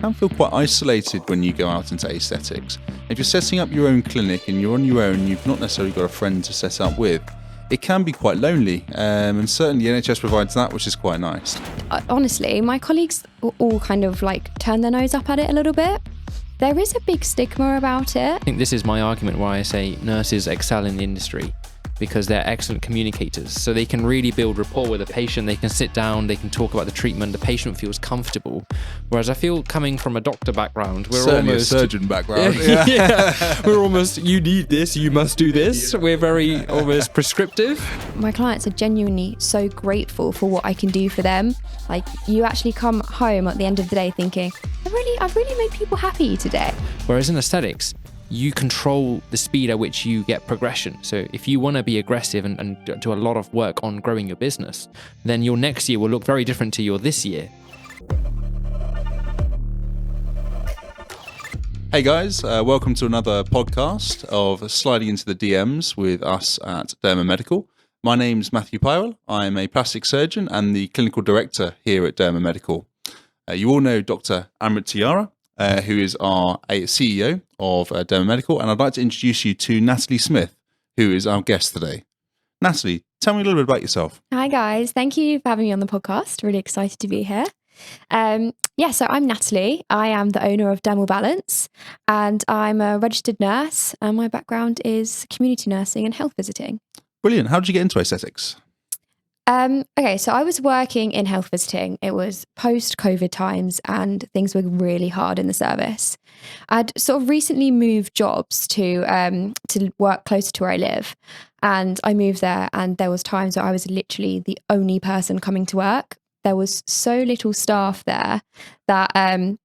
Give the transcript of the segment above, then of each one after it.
can feel quite isolated when you go out into aesthetics. If you're setting up your own clinic and you're on your own, you've not necessarily got a friend to set up with, it can be quite lonely, and certainly the NHS provides that, which is quite nice. Honestly, my colleagues all kind of like turn their nose up at it a little bit. There is a big stigma about it. I think this is my argument why I say nurses excel in the industry, because they're excellent communicators. So they can really build rapport with a patient. They can sit down, they can talk about the treatment, the patient feels comfortable. Whereas I feel, coming from a doctor background, we're Certainly almost... a surgeon background. We're almost, you need this, you must do this. We're very almost prescriptive. My clients are genuinely so grateful for what I can do for them. Like, you actually come home at the end of the day thinking, I've really made people happy today. Whereas in aesthetics, you control the speed at which you get progression. So if you want to be aggressive and do a lot of work on growing your business, then your next year will look very different to your this year. Hey guys, welcome to another podcast of Sliding into the DMs with us at Derma Medical. My name's Matthew Pyrell. I'm a plastic surgeon and the clinical director here at Derma Medical. You all know Dr. Amrit Tiara, who is our CEO of Derma Medical, and I'd like to introduce you to Natalie Smith, who is our guest today. Natalie, tell me a little bit about yourself. Hi guys, thank you for having me on the podcast. Really excited to be here. So I'm Natalie. I am the owner of Dermal Balance, and I'm a registered nurse, and my background is community nursing and health visiting. Brilliant. How did you get into aesthetics? Okay, so I was working in health visiting. It was post-COVID times and things were really hard in the service. I'd sort of recently moved jobs to work closer to where I live, and I moved there, and there was times where I was literally the only person coming to work. There was so little staff there that I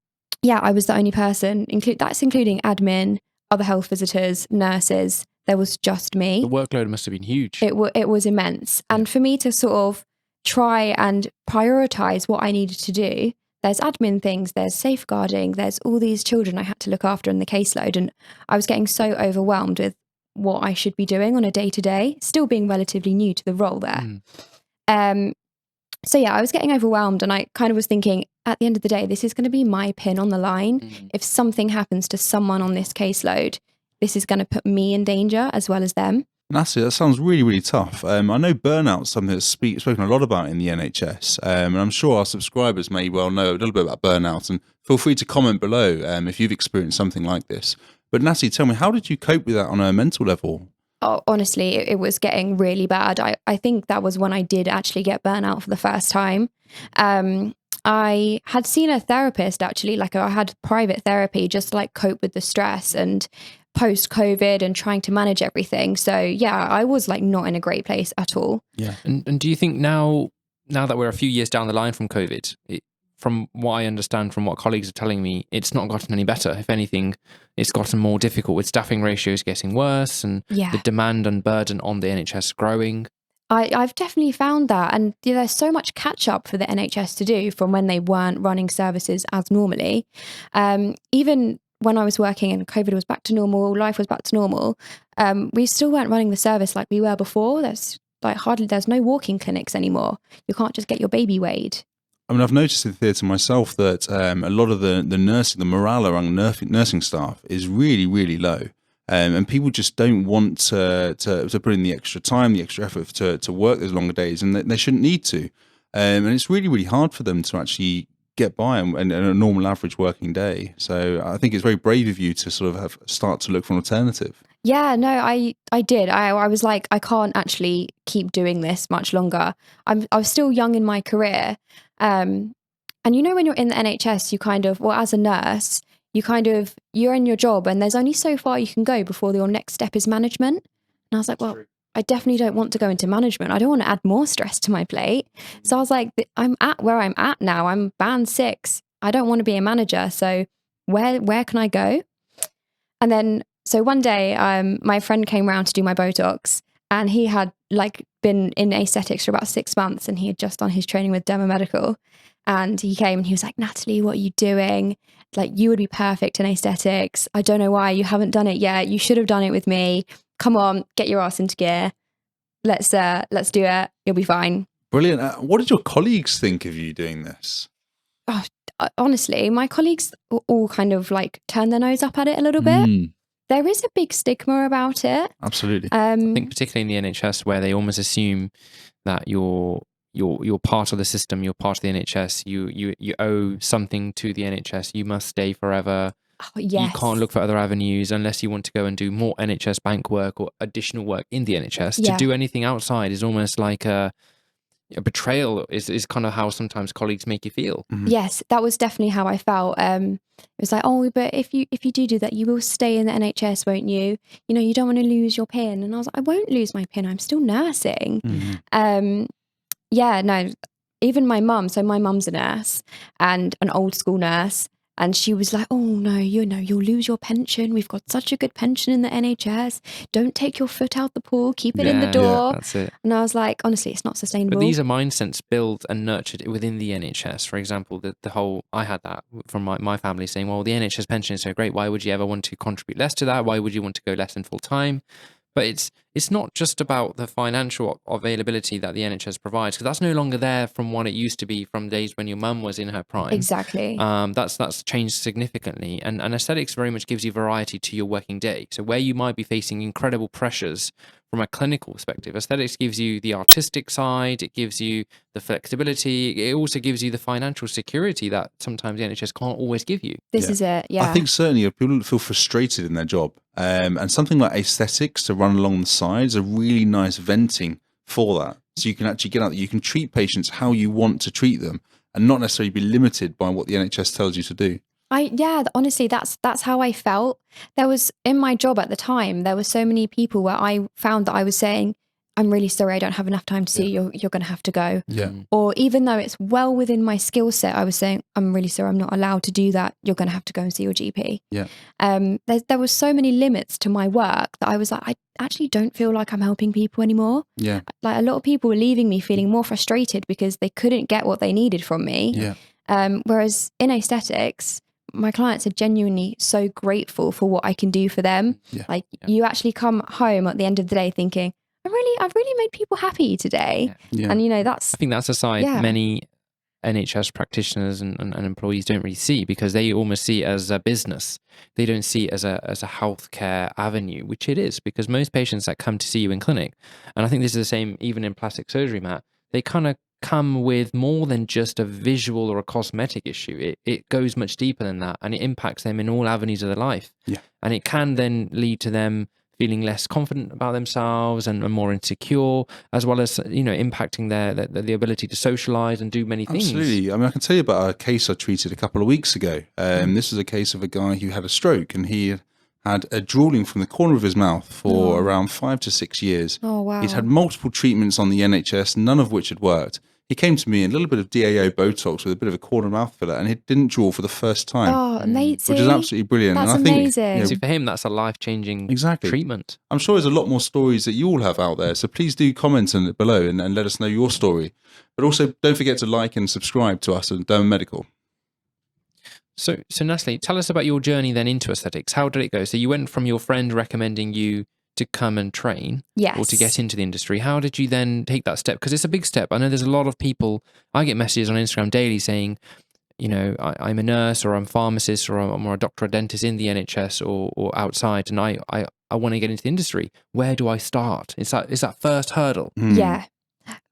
was the only person, including admin, other health visitors, nurses. There was just me. The workload must have been huge. It was immense. And for me to sort of try and prioritize what I needed to do, there's admin things, there's safeguarding, there's all these children I had to look after in the caseload. And I was getting so overwhelmed with what I should be doing on a day-to-day, still being relatively new to the role there. I was getting overwhelmed, and I kind of was thinking, at the end of the day, this is going to be my pin on the line. If something happens to someone on this caseload, this is going to put me in danger as well as them. Natalie, that sounds really, really tough. I know burnout is something that's spoken a lot about in the NHS, and I'm sure our subscribers may well know a little bit about burnout, and feel free to comment below if you've experienced something like this. But Natalie, tell me, how did you cope with that on a mental level? Oh, honestly, it was getting really bad. I think that was when I did actually get burnout for the first time. I had seen a therapist, actually, like I had private therapy just to like cope with the stress and post-COVID and trying to manage everything. So yeah, I was like not in a great place at all. Yeah. And do you think now that we're a few years down the line from COVID, from what I understand from what colleagues are telling me, it's not gotten any better. If anything, it's gotten more difficult, with staffing ratios getting worse and the demand and burden on the NHS growing. I've definitely found that, and there's so much catch up for the NHS to do from when they weren't running services as normally. Even when I was working and COVID was back to normal, life was back to normal, we still weren't running the service like we were before. There's no walking clinics anymore. You can't just get your baby weighed. I mean, I've noticed in the theatre myself that a lot of the nursing, the morale around nursing staff is really, really low. And people just don't want to put in the extra time, the extra effort to work those longer days, and they shouldn't need to. And it's really, really hard for them to actually get by in a normal average working day. So I think it's very brave of you to sort of start to look for an alternative. Yeah, no, I did. I was like, I can't actually keep doing this much longer. I was still young in my career. And when you're in the NHS, you kind of, well, as a nurse, you're in your job and there's only so far you can go before your next step is management. And I was like, well, I definitely don't want to go into management. I don't want to add more stress to my plate. So I was like, I'm at where I'm at now. I'm band 6. I don't want to be a manager. So where can I go? And then, so one day, my friend came around to do my Botox, and he had been in aesthetics for about 6 months, and he had just done his training with Derma Medical. And he came and he was like, Natalie, what are you doing? You would be perfect in aesthetics. I don't know why you haven't done it yet. You should have done it with me. Come on, get your ass into gear. Let's do it. You'll be fine. Brilliant. What did your colleagues think of you doing this? Oh, honestly, my colleagues all kind of like turn their nose up at it a little bit. There is a big stigma about it. Absolutely. I think particularly in the NHS, where they almost assume that you're part of the system, you're part of the NHS, you owe something to the NHS, you must stay forever. Oh, yes. You can't look for other avenues unless you want to go and do more NHS bank work or additional work in the NHS. Yeah. To do anything outside is almost like a betrayal, is kind of how sometimes colleagues make you feel. Yes, that was definitely how I felt. It was like, oh, but if you do that, you will stay in the NHS, won't you? You know, you don't want to lose your PIN. And I was like, I won't lose my PIN. I'm still nursing. Yeah, no, even my mum. So my mum's a nurse and an old school nurse. And she was like, oh, no, you'll lose your pension. We've got such a good pension in the NHS. Don't take your foot out the pool. Keep it in the door. Yeah, that's it. And I was like, honestly, it's not sustainable. But these are mindsets built and nurtured within the NHS. For example, the whole, I had that from my family saying, well, the NHS pension is so great. Why would you ever want to contribute less to that? Why would you want to go less than full time? But it's not just about the financial availability that the NHS provides, because that's no longer there from what it used to be from days when your mum was in her prime. Exactly. That's changed significantly. And aesthetics very much gives you variety to your working day. So where you might be facing incredible pressures from a clinical perspective, aesthetics gives you the artistic side, it gives you the flexibility, it also gives you the financial security that sometimes the NHS can't always give you. This is it, yeah. I think certainly if people feel frustrated in their job, and something like aesthetics to run along the sides, a really nice venting for that. So you can actually get out there, you can treat patients how you want to treat them and not necessarily be limited by what the NHS tells you to do. Honestly, that's how I felt. There was, in my job at the time, there were so many people where I found that I was saying, I'm really sorry, I don't have enough time to see you. You're going to have to go. Yeah. Or even though it's well within my skill set, I was saying, I'm really sorry, I'm not allowed to do that. You're going to have to go and see your GP. Yeah. There was so many limits to my work that I was like, I actually don't feel like I'm helping people anymore. Yeah. Like a lot of people were leaving me feeling more frustrated because they couldn't get what they needed from me. Yeah. Whereas in aesthetics, my clients are genuinely so grateful for what I can do for them. Yeah. You actually come home at the end of the day thinking, I've really made people happy today. Yeah. And I think that's a side many NHS practitioners and employees don't really see, because they almost see it as a business. They don't see it as a healthcare avenue, which it is, because most patients that come to see you in clinic, and I think this is the same even in plastic surgery, Matt, they kind of come with more than just a visual or a cosmetic issue. It goes much deeper than that, and it impacts them in all avenues of their life. Yeah. And it can then lead to them feeling less confident about themselves and more insecure, as well as, impacting the ability to socialize and do many things. Absolutely. I mean, I can tell you about a case I treated a couple of weeks ago. This is a case of a guy who had a stroke, and he had a drooling from the corner of his mouth for around 5 to 6 years. Oh, wow. He'd had multiple treatments on the NHS, none of which had worked. He came to me in a little bit of DAO Botox with a bit of a corner mouth filler, and he didn't draw for the first time. Oh, amazing. Which is absolutely brilliant. That's and I think, amazing. So for him, that's a life-changing treatment. I'm sure there's a lot more stories that you all have out there, so please do comment on it below and let us know your story. But also, don't forget to like and subscribe to us at Derma Medical. So Natalie, tell us about your journey then into aesthetics. How did it go? So you went from your friend recommending you to come and train, or to get into the industry. How did you then take that step? Because it's a big step. I know there's a lot of people, I get messages on Instagram daily saying, I'm a nurse, or I'm a pharmacist, or I'm a doctor or dentist in the NHS or outside, and I want to get into the industry. Where do I start? It's that first hurdle. Yeah.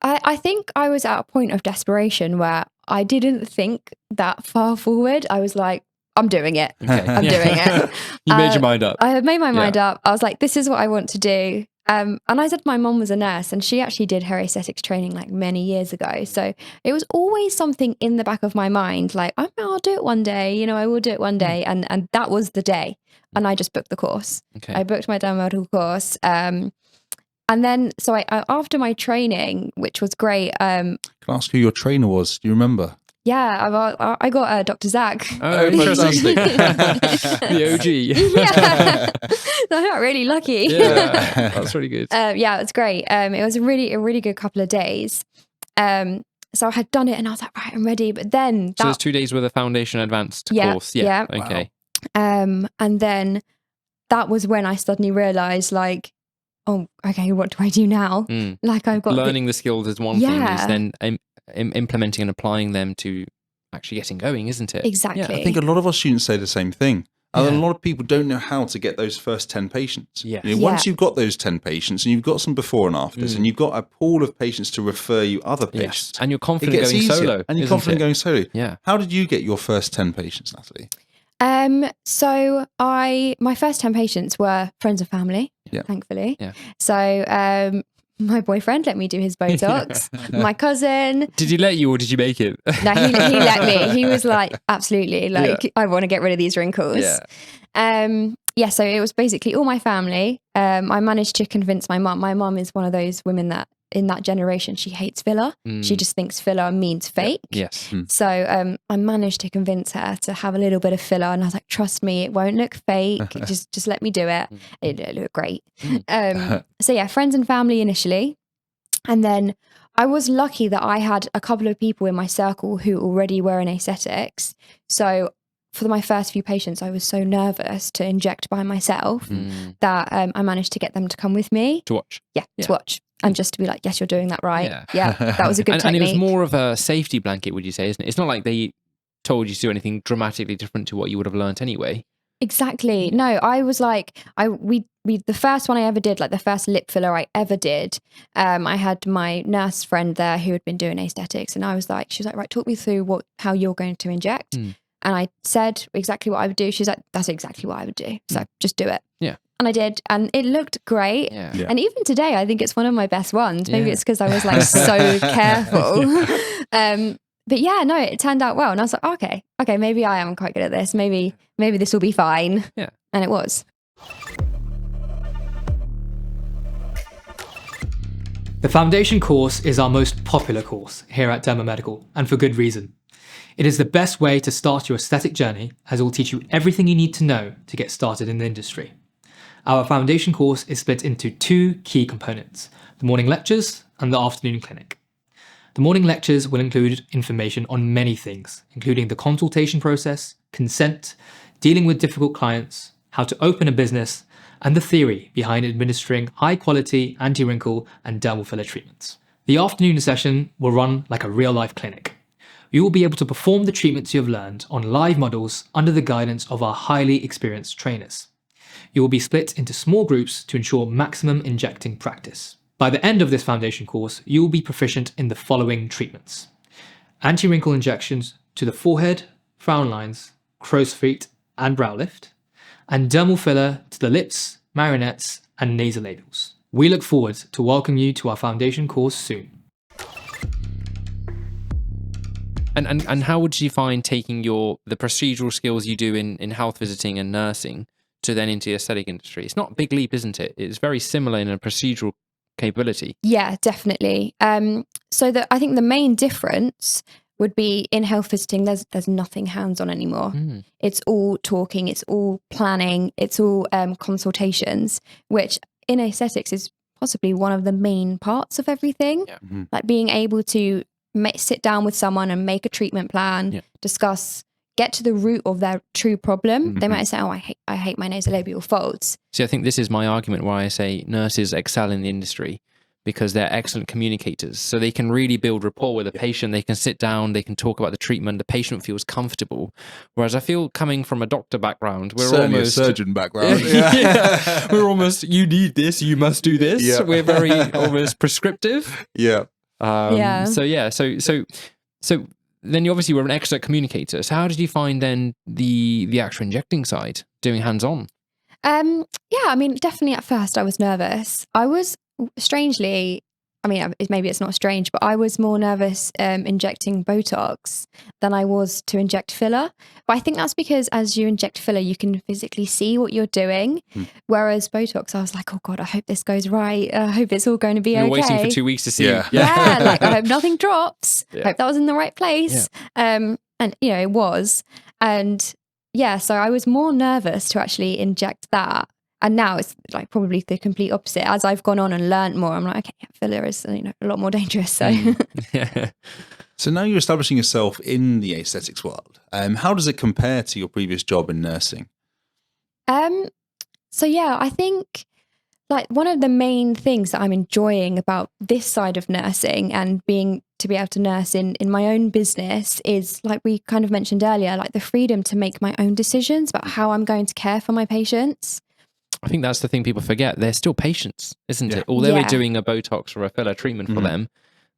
I think I was at a point of desperation where I didn't think that far forward. I was like, I'm doing it. Okay. I'm doing it. You made your mind up. I had made my mind up. I was like, this is what I want to do. And I said my mom was a nurse, and she actually did her aesthetics training like many years ago. So it was always something in the back of my mind, like, I'll do it one day, I will do it one day. And that was the day. And I just booked the course. Okay. I booked my Derma Medical course. And then, so I after my training, which was great. Can I ask who your trainer was? Do you remember? Yeah, I got Dr. Zach. Oh, fantastic. The OG. Yeah. I got really lucky. Yeah, that's really good. Yeah, it was great. It was a really good couple of days. So I had done it and I was like, right, I'm ready. But then So there's 2 days with a foundation advanced course. Yeah. Okay. Wow. And then that was when I suddenly realized, like, oh, okay, what do I do now? Like, I've got learning the skills is one thing, is then implementing and applying them to actually getting going, isn't it? Exactly. Yeah. I think a lot of our students say the same thing. And Yeah. a lot of people don't know how to get those first 10 patients. Yes. Once you've got those 10 patients and you've got some before and afters and you've got a pool of patients to refer you other patients. Yes. And you're It confident gets going easier. solo. And you're isn't confident it? going solo. Yeah. How did you get your first 10 patients, Natalie? So my first 10 patients were friends and family, thankfully. Yeah. So my boyfriend let me do his Botox. My cousin. Did he let you or did you make it? No, he let me. He was like, absolutely, like, I want to get rid of these wrinkles. Yeah. So it was basically all my family. I managed to convince my mum. My mum is one of those women that in that generation, she hates filler. She just thinks filler means fake. Yes. So I managed to convince her to have a little bit of filler, and I was like, "Trust me, it won't look fake. just let me do it. It looked great." So yeah, friends and family initially, and then I was lucky that I had a couple of people in my circle who already were in aesthetics. So for my first few patients, I was so nervous to inject by myself that I managed to get them to come with me To watch. to watch. And just to be like, yes, you're doing that right. Yeah, that was a good and technique. it was more of a safety blanket, would you say, isn't it? It's not like they told you to do anything dramatically different to what you would have learnt anyway. Exactly. No, I was like, we the first one I ever did, like the first lip filler I ever did, I had my nurse friend there who had been doing aesthetics, and she was like, right, talk me through how you're going to inject. And I said exactly what I would do. She's like, that's exactly what I would do. So just do it. Yeah. And I did. And it looked great. Yeah. And even today, I think it's one of my best ones. Maybe it's because I was like so careful. But yeah, no, it turned out well. And I was like, okay, maybe I am quite good at this. Maybe this will be fine. Yeah. And it was. The foundation course is our most popular course here at Derma Medical, and for good reason. It is the best way to start your aesthetic journey, as it will teach you everything you need to know to get started in the industry. Our foundation course is split into two key components, the morning lectures and the afternoon clinic. The morning lectures will include information on many things, including the consultation process, consent, dealing with difficult clients, how to open a business, and the theory behind administering high-quality anti-wrinkle and dermal filler treatments. The afternoon session will run like a real-life clinic. You will be able to perform the treatments you have learned on live models under the guidance of our highly experienced trainers. You will be split into small groups to ensure maximum injecting practice. By the end of this foundation course, you will be proficient in the following treatments: anti-wrinkle injections to the forehead, frown lines, crow's feet, and brow lift, and dermal filler to the lips, marionettes, and nasolabials. We look forward to welcoming you to our foundation course soon. And how would you find taking the procedural skills you do in health visiting and nursing to then into the aesthetic industry? It's not a big leap, isn't it? It's very similar in a procedural capability. Yeah, definitely. So I think the main difference would be in health visiting, there's nothing hands-on anymore. It's all talking, it's all planning, it's all consultations, which in aesthetics is possibly one of the main parts of everything. Yeah. Like being able to sit down with someone and make a treatment plan, discuss, get to the root of their true problem. They might say, oh, I hate my nasolabial folds. See, I think this is my argument why I say nurses excel in the industry, because they're excellent communicators. So they can really build rapport with the patient. They can sit down, they can talk about the treatment, the patient feels comfortable. Whereas I feel, coming from a doctor background, we're Certainly almost a surgeon background. we're almost, you need this, you must do this. Yeah. We're very almost prescriptive. Yeah. So then you obviously were an expert communicator. So how did you find then the actual injecting side, doing hands-on? I mean, definitely at first I was nervous. I was strangely, I mean, maybe it's not strange, but I was more nervous injecting Botox than I was to inject filler. But I think that's because as you inject filler, you can physically see what you're doing. Whereas Botox, I was like, oh God, I hope this goes right. I hope it's all going to be okay. You're waiting for 2 weeks to see. Yeah. Like I hope nothing drops. Yeah. Hope that was in the right place. And it was. And yeah, so I was more nervous to actually inject that. And now it's like probably the complete opposite. As I've gone on and learnt more, I'm like, okay, filler is a lot more dangerous. So, So now you're establishing yourself in the aesthetics world. How does it compare to your previous job in nursing? So yeah, I think like one of the main things that I'm enjoying about this side of nursing and being to be able to nurse in my own business is, like we kind of mentioned earlier, like the freedom to make my own decisions about how I'm going to care for my patients. I think that's the thing people forget. They're still patients, isn't it? Although we're doing a Botox or a filler treatment for them,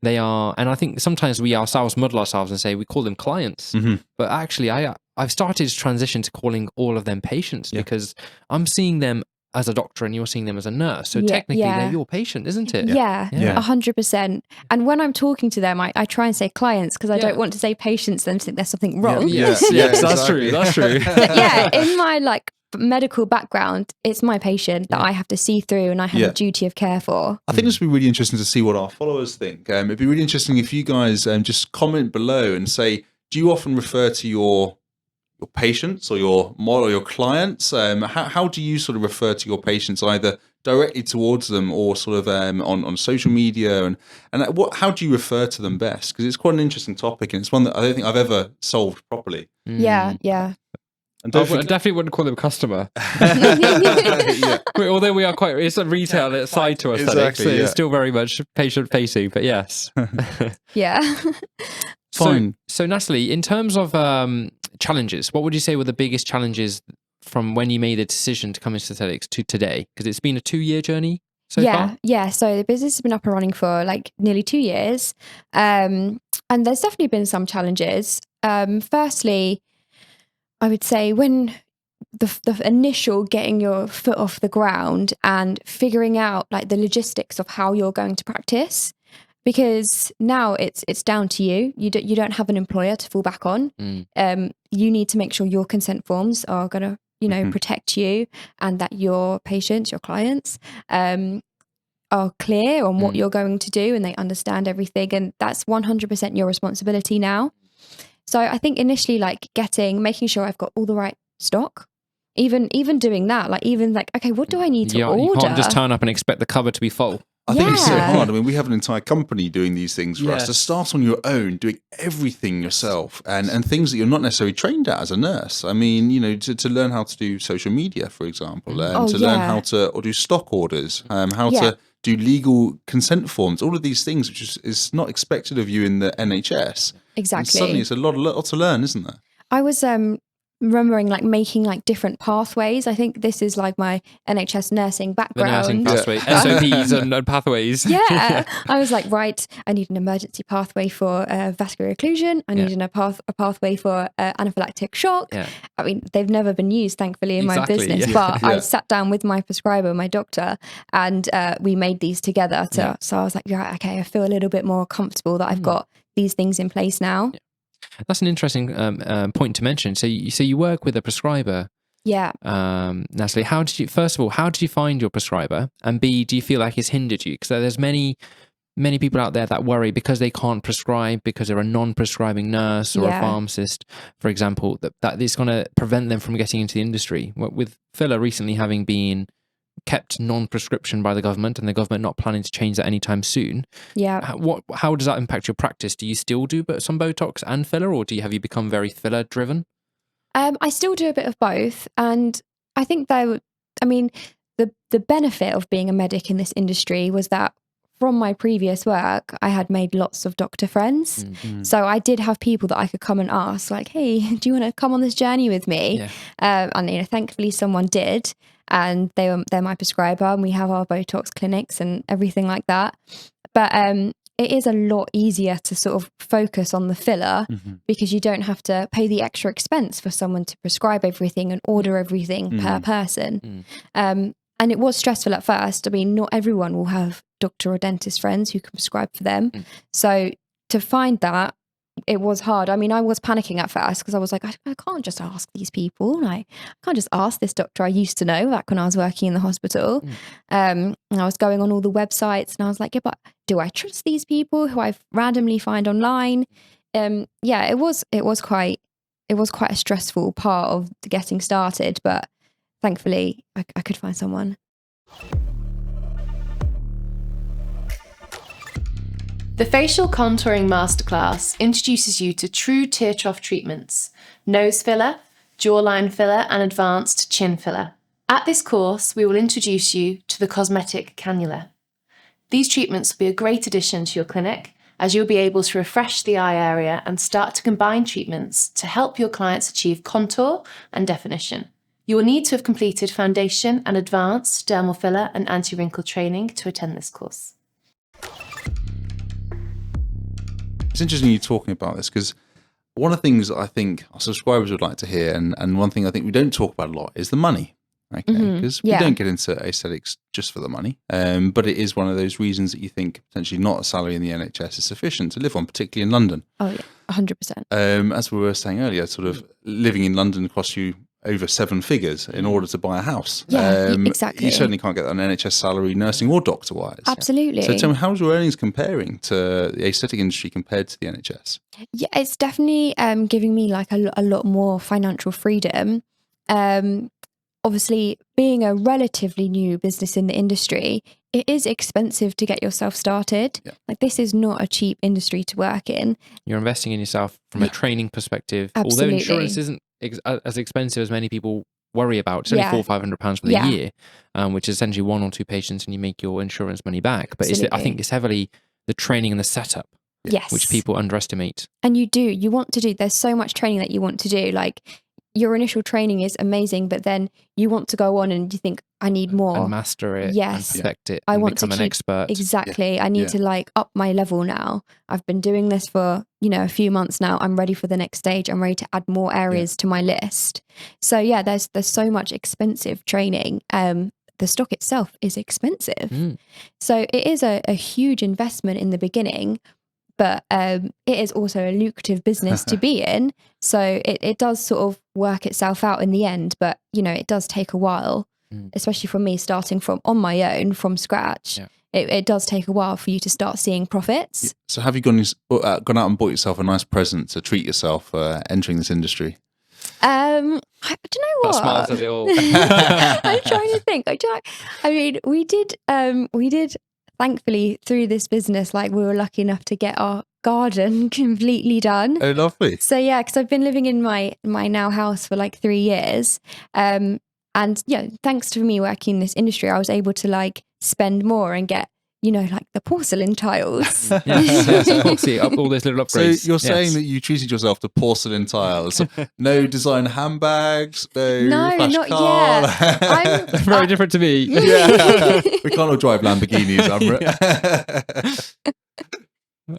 they are, and I think sometimes we ourselves muddle ourselves and say we call them clients, but actually I've started to transition to calling all of them patients because I'm seeing them as a doctor and you're seeing them as a nurse. So technically they're your patient, isn't it? Yeah, 100%. And when I'm talking to them, I try and say clients because I don't want to say patients then think there's something wrong. Yes, that's true. That's true. But yeah, in my like medical background, it's my patient that I have to see through and I have a duty of care for. I think this would be really interesting to see what our followers think. It'd be really interesting if you guys just comment below and say, do you often refer to your patients or your model or your clients? How do you sort of refer to your patients, either directly towards them or sort of on social media? And how do you refer to them best? Because it's quite an interesting topic and it's one that I don't think I've ever solved properly. Yeah. And I definitely wouldn't call them customer. Although we are it's a retail side to us, so it's still very much patient facing, but yes. Yeah. Fine. So Natalie, in terms of challenges, what would you say were the biggest challenges from when you made the decision to come into aesthetics to today? Because it's been a 2-year journey so far. Yeah. So the business has been up and running for like nearly 2 years. And there's definitely been some challenges. Firstly, I would say when the initial getting your foot off the ground and figuring out like the logistics of how you're going to practice, because now it's down to you. You don't have an employer to fall back on. You need to make sure your consent forms are going to protect you and that your patients, your clients, are clear on what you're going to do and they understand everything, and that's 100% your responsibility now. So I think initially like making sure I've got all the right stock, even doing that, okay, what do I need to order? You can't just turn up and expect the cover to be full. I think it's so hard. I mean, we have an entire company doing these things for us. To start on your own, doing everything yourself and things that you're not necessarily trained at as a nurse. I mean, to learn how to do social media, for example, learn how to do stock orders, how to do legal consent forms, all of these things, which is not expected of you in the NHS. Exactly. And suddenly it's a lot to learn, isn't there? I was remembering like making like different pathways. I think this is like my NHS nursing background. The nursing pathway, SOPs and pathways. Yeah. I was like, right, I need an emergency pathway for vascular occlusion. I need a pathway for anaphylactic shock. Yeah. I mean, they've never been used, thankfully, in my business, but I sat down with my prescriber, my doctor, and we made these together. So I was like, okay, I feel a little bit more comfortable that I've got these things in place now. Yeah. That's an interesting point to mention. So you work with a prescriber. Yeah. Natalie, how did you find your prescriber? And B, do you feel like it's hindered you? Because there's many people out there that worry because they can't prescribe because they're a non-prescribing nurse or a pharmacist, for example, that it's going to prevent them from getting into the industry. With filler recently having been kept non-prescription by the government and the government not planning to change that anytime soon. Yeah. How does that impact your practice? Do you still do some Botox and filler, or have you become very filler driven? I still do a bit of both, and I think the benefit of being a medic in this industry was that from my previous work, I had made lots of doctor friends. Mm-hmm. So I did have people that I could come and ask, like, hey, do you want to come on this journey with me? Yeah. And thankfully someone did. And they're my prescriber, and we have our Botox clinics and everything like that. But it is a lot easier to sort of focus on the filler because you don't have to pay the extra expense for someone to prescribe everything and order everything per person. And it was stressful at first. I mean, not everyone will have doctor or dentist friends who can prescribe for them. So to find that, it was hard. I mean, I was panicking at first because I was like, I can't just ask these people. I can't just ask this doctor I used to know back when I was working in the hospital. And I was going on all the websites and I was like, yeah, but do I trust these people who I randomly find online? It was quite a stressful part of getting started, but thankfully I could find someone. The Facial Contouring Masterclass introduces you to true tear trough treatments, nose filler, jawline filler, and advanced chin filler. At this course, we will introduce you to the cosmetic cannula. These treatments will be a great addition to your clinic as you'll be able to refresh the eye area and start to combine treatments to help your clients achieve contour and definition. You will need to have completed foundation and advanced dermal filler and anti-wrinkle training to attend this course. It's interesting you talking about this, because one of the things I think our subscribers would like to hear, and one thing I think we don't talk about a lot, is the money. Okay, because we don't get into aesthetics just for the money, but it is one of those reasons that you think potentially not a salary in the NHS is sufficient to live on, particularly in London. Oh yeah, 100%. As we were saying earlier, sort of living in London costs you over 7 figures in order to buy a house. Yeah, exactly. You certainly can't get an NHS salary, nursing or doctor-wise. Absolutely. So tell me, how's your earnings comparing to the aesthetic industry compared to the NHS? Yeah, it's definitely giving me like a lot more financial freedom. Obviously, being a relatively new business in the industry, it is expensive to get yourself started. Yeah. Like, this is not a cheap industry to work in. You're investing in yourself from a training perspective. Absolutely. Although insurance isn't as expensive as many people worry about. It's only £400-500 for the year, which is essentially 1 or 2 patients and you make your insurance money back. But I think it's heavily the training and the setup, which people underestimate. And you want to do, there's so much training that you want to do. Like, your initial training is amazing, but then you want to go on and you think, I need more. And master it and perfect it and become an expert. Exactly. I need to like up my level now. I've been doing this for, a few months now. I'm ready for the next stage. I'm ready to add more areas to my list. So yeah, there's so much expensive training. The stock itself is expensive. So it is a huge investment in the beginning, but it is also a lucrative business to be in. So it does sort of work itself out in the end, but it does take a while, especially for me starting from on my own from scratch. It does take a while for you to start seeing profits. So have you gone out and bought yourself a nice present to treat yourself entering this industry? I don't know what. That smiles at it all. I'm trying to think. I mean, we did thankfully through this business, like, we were lucky enough to get our garden completely done. Oh, lovely. So yeah, because I've been living in my now house for like 3 years. And yeah, thanks to me working in this industry, I was able to like spend more and get, like the porcelain tiles. Yes, of course. See, all those little upgrades. So you're saying that you treated yourself to porcelain tiles. No design handbags, no flash not car. yet. Very different to me. Yeah. We can't all drive Lamborghinis,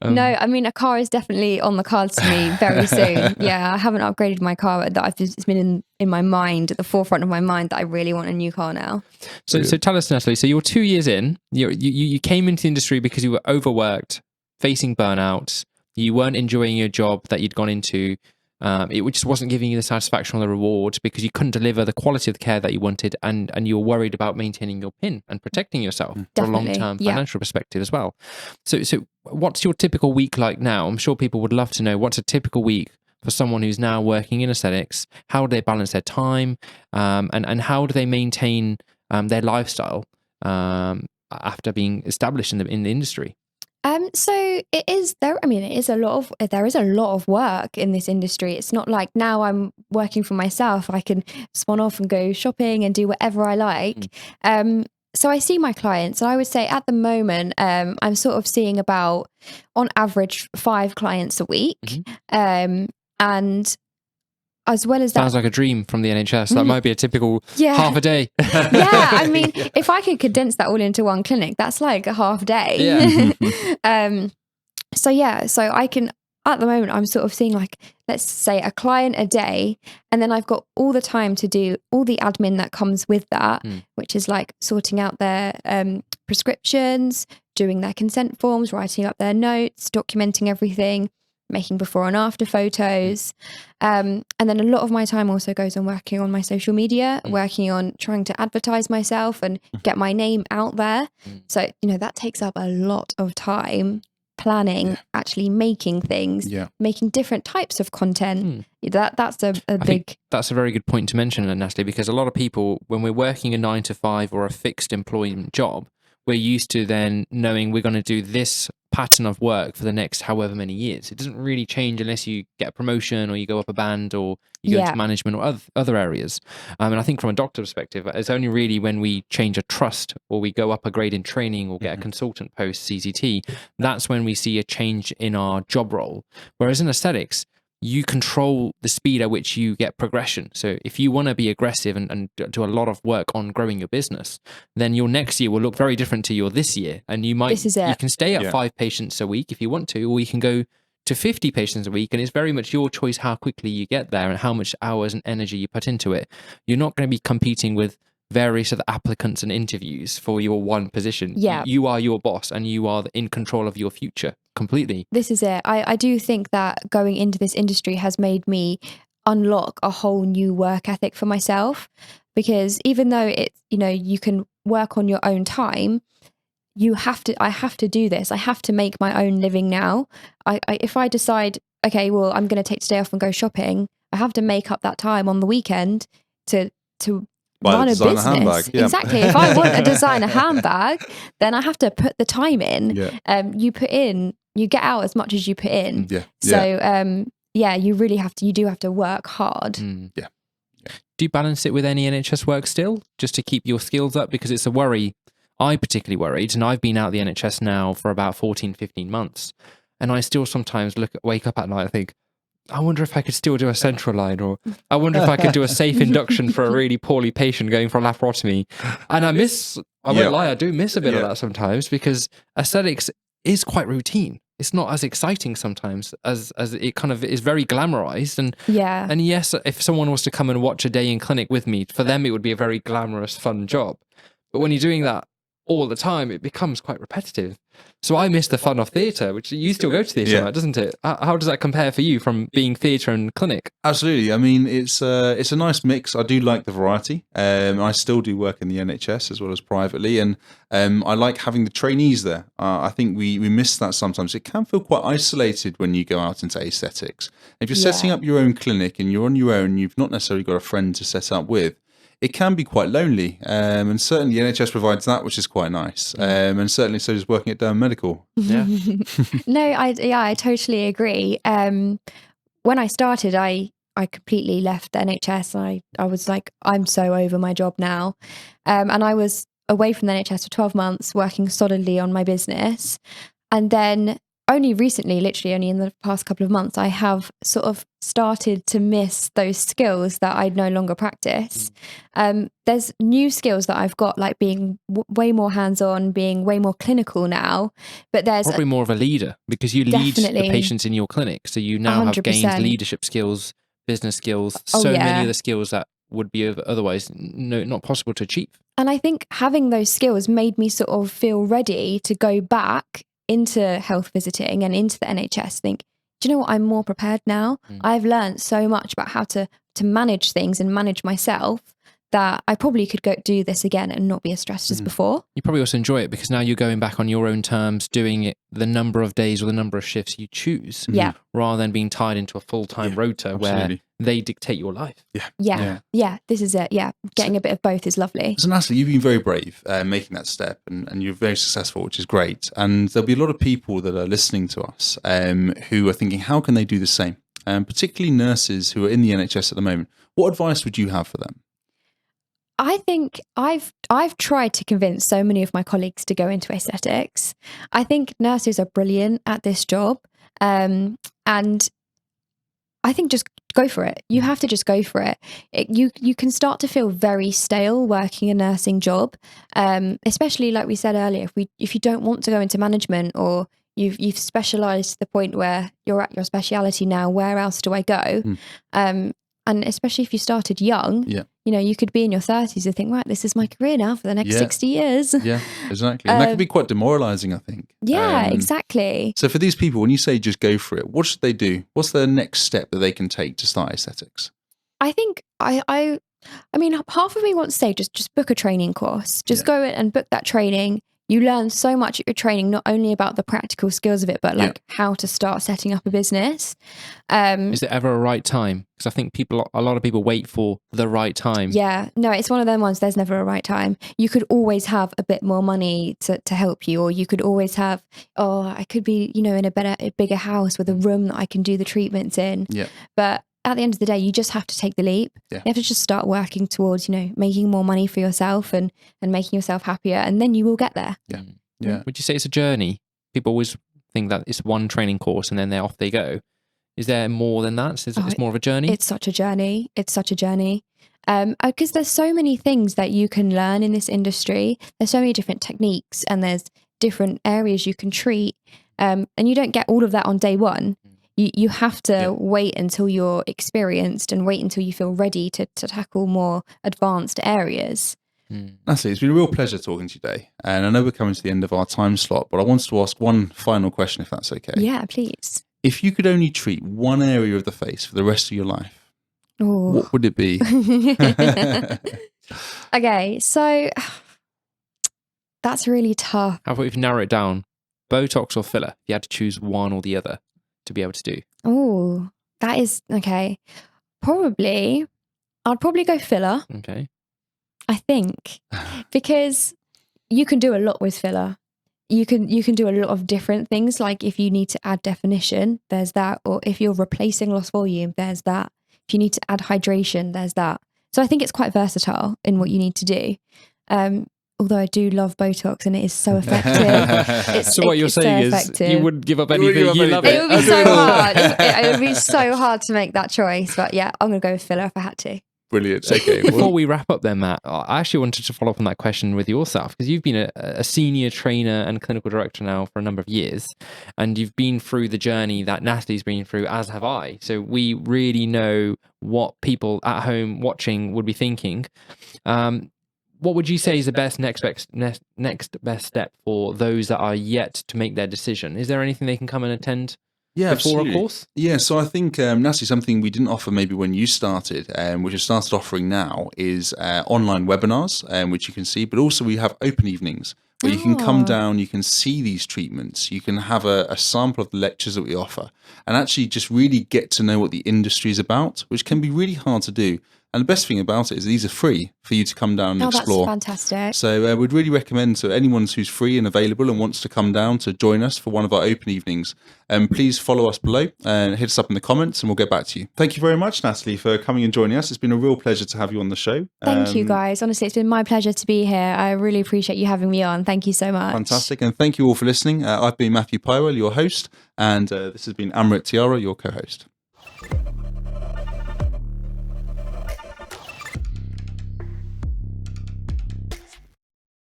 no, I mean, a car is definitely on the cards for me very soon. Yeah, I haven't upgraded my car. It's been in my mind, at the forefront of my mind, that I really want a new car now. So tell us, Natalie, so you're 2 years in, you came into the industry because you were overworked, facing burnout, you weren't enjoying your job that you'd gone into, it just wasn't giving you the satisfaction or the reward because you couldn't deliver the quality of the care that you wanted, and you were worried about maintaining your PIN and protecting yourself for a long-term financial perspective as well. So what's your typical week like now? I'm sure people would love to know, what's a typical week for someone who's now working in aesthetics? How do they balance their time, and how do they maintain their lifestyle after being established in the industry? So it is there. I mean, there is a lot of work in this industry. It's not like now I'm working for myself. I can swan off and go shopping and do whatever I like. So I see my clients, and I would say at the moment, I'm sort of seeing about, on average, 5 clients a week. And as well as that, sounds like a dream from the NHS. That might be a typical half a day. Yeah, I mean, if I could condense that all into one clinic, that's like a half day. Yeah. So I can, at the moment, I'm sort of seeing, like, let's say a client a day, and then I've got all the time to do all the admin that comes with that, which is like sorting out their prescriptions, doing their consent forms, writing up their notes, documenting everything, making before and after photos. And then a lot of my time also goes on working on my social media, working on trying to advertise myself and get my name out there. So, that takes up a lot of time, planning, actually making things, making different types of content. That's a big... That's a very good point to mention, Natalie, because a lot of people, when we're working a 9 to 5 or a fixed employment job, we're used to then knowing we're going to do this pattern of work for the next however many years. It doesn't really change unless you get a promotion or you go up a band or you go into management or other areas. And I think from a doctor perspective, it's only really when we change a trust or we go up a grade in training or get a consultant post CCT, that's when we see a change in our job role. Whereas in aesthetics, you control the speed at which you get progression. So if you want to be aggressive and do a lot of work on growing your business, then your next year will look very different to your this year. And you can stay at 5 patients a week if you want to, or you can go to 50 patients a week. And it's very much your choice how quickly you get there and how much hours and energy you put into it. You're not going to be competing with various other applicants and interviews for your one position. Yeah. You are your boss and you are in control of your future completely. This is it. I do think that going into this industry has made me unlock a whole new work ethic for myself, because even though it's, you can work on your own time, I have to do this. I have to make my own living now. If I decide, okay, well, I'm going to take today off and go shopping, I have to make up that time on the weekend to run a business. Handbag. Yeah. Exactly. If I want to design a handbag, then I have to put the time in. You get out as much as you put in. Yeah. So you really you do have to work hard. Yeah. Do you balance it with any NHS work still, just to keep your skills up? Because it's a worry. I particularly worried, and I've been out the NHS now for about 14, 15 months. And I still sometimes wake up at night and think, I wonder if I could still do a central line, or I wonder if I could do a safe induction for a really poorly patient going for a laparotomy. And I won't lie, I do miss a bit of that sometimes, because aesthetics is quite routine. It's not as exciting sometimes as it kind of is very glamorized. And yes, if someone was to come and watch a day in clinic with me, for them it would be a very glamorous, fun job. But when you're doing that all the time, it becomes quite repetitive. So I miss the fun of theatre, which you still go to theatre, right, doesn't it? How does that compare for you from being theatre and clinic? Absolutely. I mean, it's a nice mix. I do like the variety. I still do work in the NHS as well as privately, and I like having the trainees there. I think we miss that sometimes. It can feel quite isolated when you go out into aesthetics. If you're setting up your own clinic and you're on your own, you've not necessarily got a friend to set up with, it can be quite lonely, and certainly the NHS provides that, which is quite nice, and certainly so does working at Derma Medical. Yeah. No, I totally agree. When I started, I completely left the NHS. I was like, I'm so over my job now, and I was away from the NHS for 12 months, working solidly on my business, and then only recently, literally only in the past couple of months, I have sort of started to miss those skills that I no longer practice. There's new skills that I've got, like being way more hands-on, being way more clinical now. But there's probably more of a leader, because you lead the patients in your clinic. So you now 100%. Have gained leadership skills, business skills, many of the skills that would be otherwise not possible to achieve. And I think having those skills made me sort of feel ready to go back into health visiting and into the NHS. Think, do you know what? I'm more prepared now. I've learned so much about how to manage things and manage myself, that I probably could go do this again and not be as stressed as before. You probably also enjoy it because now you're going back on your own terms, doing it the number of days or the number of shifts you choose, rather than being tied into a full-time rota where they dictate your life. Yeah, this is it. Yeah, getting a bit of both is lovely. So Natalie, you've been very brave making that step, and you're very successful, which is great. And there'll be a lot of people that are listening to us who are thinking, how can they do the same? Particularly nurses who are in the NHS at the moment. What advice would you have for them? I think I've tried to convince so many of my colleagues to go into aesthetics. I think nurses are brilliant at this job, and I think just go for it. You have to just go for it. You can start to feel very stale working a nursing job, especially like we said earlier. If you don't want to go into management, or you've specialised to the point where you're at your speciality now, where else do I go? And especially if you started young, you could be in your 30s and think, right, this is my career now for the next 60 years. Yeah, exactly. And that can be quite demoralising, I think. Yeah, exactly. So for these people, when you say just go for it, what should they do? What's the next step that they can take to start aesthetics? I think I mean, half of me wants to say just book a training course. Just go and book that training. you learn so much at your training, not only about the practical skills of it, but like how to start setting up a business. Is there ever a right time? Because I think a lot of people wait for the right time. Yeah, no, it's one of them ones. There's never a right time. You could always have a bit more money to help you, or you could always have, I could be, in a bigger house with a room that I can do the treatments in. Yeah. But at the end of the day, you just have to take the leap. Yeah. You have to just start working towards, making more money for yourself and making yourself happier, and then you will get there. Yeah. Yeah. Would you say it's a journey? People always think that it's one training course and then they're off they go. Is there more than that? It's more of a journey? It's such a journey. It's such a journey. Because there's so many things that you can learn in this industry. There's so many different techniques and there's different areas you can treat. And you don't get all of that on day one. You have to wait until you're experienced and wait until you feel ready to tackle more advanced areas. Natalie, it's been a real pleasure talking to you today. And I know we're coming to the end of our time slot, but I wanted to ask one final question, if that's okay. Yeah, please. If you could only treat one area of the face for the rest of your life, what would it be? Okay, so that's really tough. How about if you narrow it down? Botox or filler? If you had to choose one or the other to be able to do. Oh, that is okay. I'd probably go filler. Okay. I think, because you can do a lot with filler. You can do a lot of different things. Like if you need to add definition, there's that. Or if you're replacing lost volume, there's that. If you need to add hydration, there's that. So I think it's quite versatile in what you need to do. Although I do love Botox and it is so effective. So what you're saying is you wouldn't give up anything. You love it. It would be so hard. It would be so hard to make that choice. But yeah, I'm going to go with filler if I had to. Brilliant. Okay. Before we wrap up then, Matt, I actually wanted to follow up on that question with yourself, because you've been a senior trainer and clinical director now for a number of years, and you've been through the journey that Natalie's been through, as have I. So we really know what people at home watching would be thinking. What would you say is the best next best step for those that are yet to make their decision? Is there anything they can come and attend before absolutely. a course? Yeah, so I think, Natalie, something we didn't offer maybe when you started, which we've started offering now, is online webinars, which you can see, but also we have open evenings where you can come down, you can see these treatments, you can have a sample of the lectures that we offer, and actually just really get to know what the industry is about, which can be really hard to do. And the best thing about it is these are free for you to come down and explore. That's fantastic. So we'd really recommend to anyone who's free and available and wants to come down to join us for one of our open evenings, please follow us below and hit us up in the comments and we'll get back to you. Thank you very much, Natalie, for coming and joining us. It's been a real pleasure to have you on the show. Thank you, guys. Honestly, it's been my pleasure to be here. I really appreciate you having me on. Thank you so much. Fantastic. And thank you all for listening. I've been Matthew Pyrwell, your host, and this has been Amrit Tiara, your co-host.